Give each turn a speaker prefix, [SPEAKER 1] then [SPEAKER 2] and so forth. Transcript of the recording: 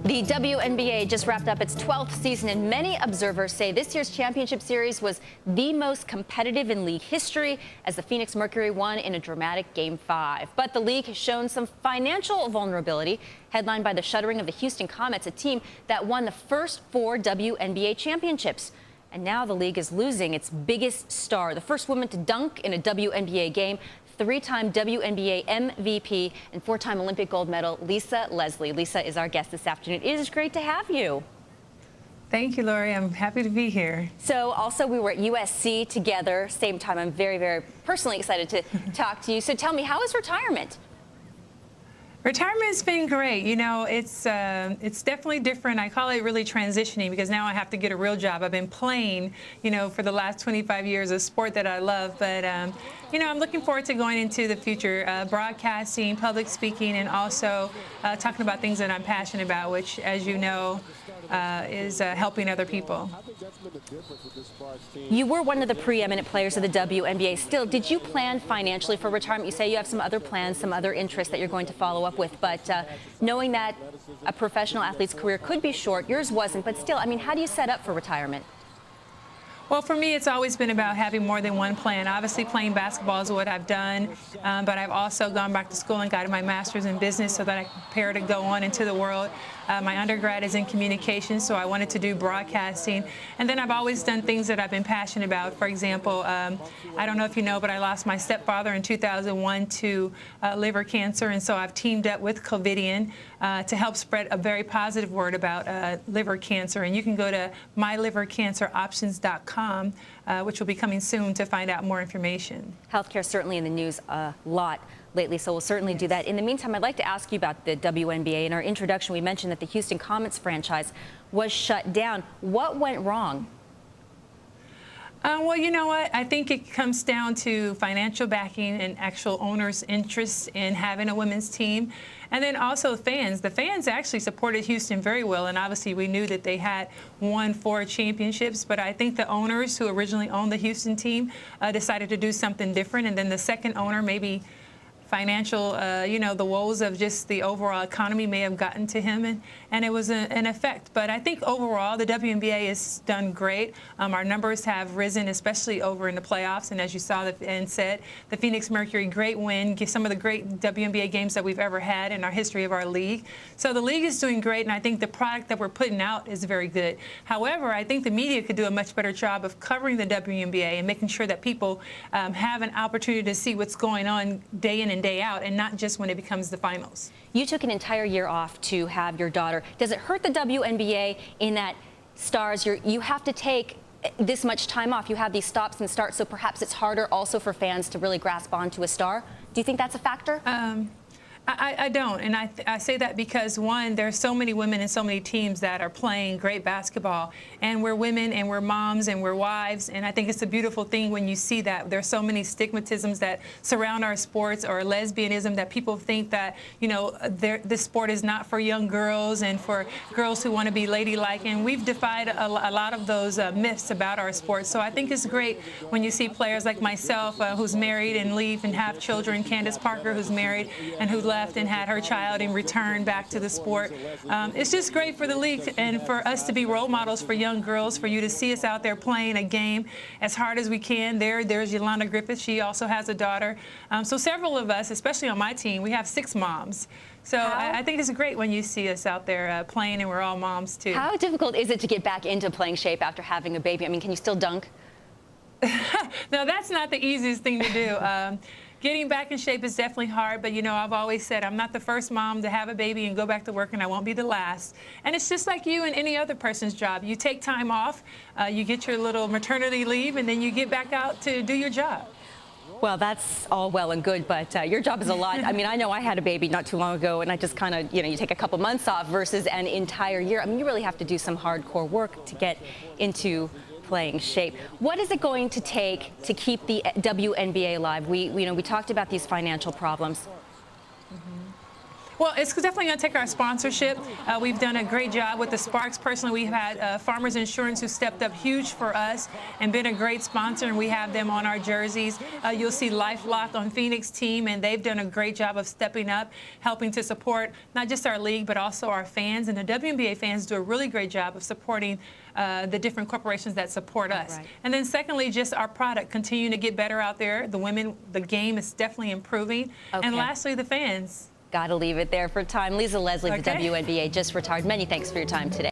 [SPEAKER 1] The WNBA just wrapped up its 12th season, and many observers say this year's championship series was the most competitive in league history as the Phoenix Mercury won in a dramatic Game 5. But the league has shown some financial vulnerability, headlined by the shuttering of the Houston Comets, a team that won the first 4 WNBA championships. And now the league is losing its biggest star, the first woman to dunk in a WNBA game, 3-time WNBA MVP and 4-time Olympic gold medal, Lisa Leslie. Lisa is our guest this afternoon. It is great to have you.
[SPEAKER 2] Thank you, Lori. I'm happy to be here.
[SPEAKER 1] So also we were at USC together, same time. I'm very, very personally excited to talk to you. So tell me, how is retirement?
[SPEAKER 2] Retirement's been great. You know, it's definitely different. I call it really transitioning because now I have to get a real job. I've been playing, you know, for the last 25 years, a sport that I love. But, you know, I'm looking forward to going into the future, broadcasting, public speaking, and also talking about things that I'm passionate about, which, as you know, is helping other people.
[SPEAKER 1] You were one of the preeminent players of the WNBA. Still, did you plan financially for retirement? You say you have some other plans, some other interests that you're going to follow up with, but knowing that a professional athlete's career could be short, yours wasn't, but still, I mean, how do you set up for retirement?
[SPEAKER 2] Well, for me, it's always been about having more than one plan. Obviously, playing basketball is what I've done, but I've also gone back to school and got my master's in business so that I can prepare to go on into the world. My undergrad is in communications, so I wanted to do broadcasting. And then I've always done things that I've been passionate about. For example, I don't know if you know, but I lost my stepfather in 2001 to liver cancer, and so I've teamed up with Covidien to help spread a very positive word about liver cancer. And you can go to mylivercanceroptions.com, which will be coming soon, to find out more information.
[SPEAKER 1] Healthcare certainly in the news a lot lately, so we'll certainly do that. In the meantime, I'd like to ask you about the WNBA. In our introduction, we mentioned that the Houston Comets franchise was shut down. What went wrong?
[SPEAKER 2] Well, you know what? I think it comes down to financial backing and actual owners' interest in having a women's team. And then also fans. The fans actually supported Houston very well, and obviously we knew that they had won 4 championships. But I think the owners who originally owned the Houston team decided to do something different. And then the second owner, maybe financial, you know, the woes of just the overall economy may have gotten to him, and it was an effect. But I think overall the WNBA has done great. Our numbers have risen, especially over in the playoffs, and as you saw and said, the Phoenix Mercury, great win, some of the great WNBA games that we've ever had in our history of our league. So the league is doing great, and I think the product that we're putting out is very good. However, I think the media could do a much better job of covering the WNBA and making sure that people have an opportunity to see what's going on day in and day out, and not just when it becomes the finals.
[SPEAKER 1] You took an entire year off to have your daughter. Does it hurt the WNBA in that stars, you have to take this much time off? You have these stops and starts, so perhaps it's harder also for fans to really grasp onto a star? Do you think that's a factor?
[SPEAKER 2] I don't, and I say that because, one, there's so many women and so many teams that are playing great basketball, and we're women and we're moms and we're wives, and I think it's a beautiful thing when you see that. There's so many stigmatisms that surround our sports, or lesbianism, that people think that, you know, this sport is not for young girls and for girls who want to be ladylike, and we've defied a lot of those myths about our sport. So I think it's great when you see players like myself who's married and leave and have children, Candace Parker, who's married and who left and had her child and returned back to the sport. It's just great for the league and for us to be role models for young girls, for you to see us out there playing a game as hard as we can. There's Yolanda Griffith. She also has a daughter. So several of us, especially on my team, we have 6 moms. So I think it's great when you see us out there playing, and we're all moms too.
[SPEAKER 1] How difficult is it to get back into playing shape after having a baby? I mean, can you still dunk?
[SPEAKER 2] No, that's not the easiest thing to do. Getting back in shape is definitely hard, but, you know, I've always said I'm not the first mom to have a baby and go back to work, and I won't be the last. And it's just like you and any other person's job. You take time off, you get your little maternity leave, and then you get back out to do your job.
[SPEAKER 1] Well, that's all well and good, but your job is a lot. I mean, I know I had a baby not too long ago, and I just kind of, you know, you take a couple months off versus an entire year. I mean, you really have to do some hardcore work to get into playing shape. What is it going to take to keep the WNBA alive? We talked about these financial problems.
[SPEAKER 2] Well, it's definitely going to take our sponsorship. We've done a great job with the Sparks. Personally, we've had Farmers Insurance who stepped up huge for us and been a great sponsor, and we have them on our jerseys. You'll see LifeLock on Phoenix team, and they've done a great job of stepping up, helping to support not just our league, but also our fans. And the WNBA fans do a really great job of supporting the different corporations that support us.
[SPEAKER 1] Right.
[SPEAKER 2] And then secondly, just our product continuing to get better out there. The game is definitely improving.
[SPEAKER 1] Okay.
[SPEAKER 2] And lastly, the fans.
[SPEAKER 1] Got to leave it there for time. Lisa Leslie,
[SPEAKER 2] Okay.
[SPEAKER 1] the WNBA, just retired. Many thanks for your time today.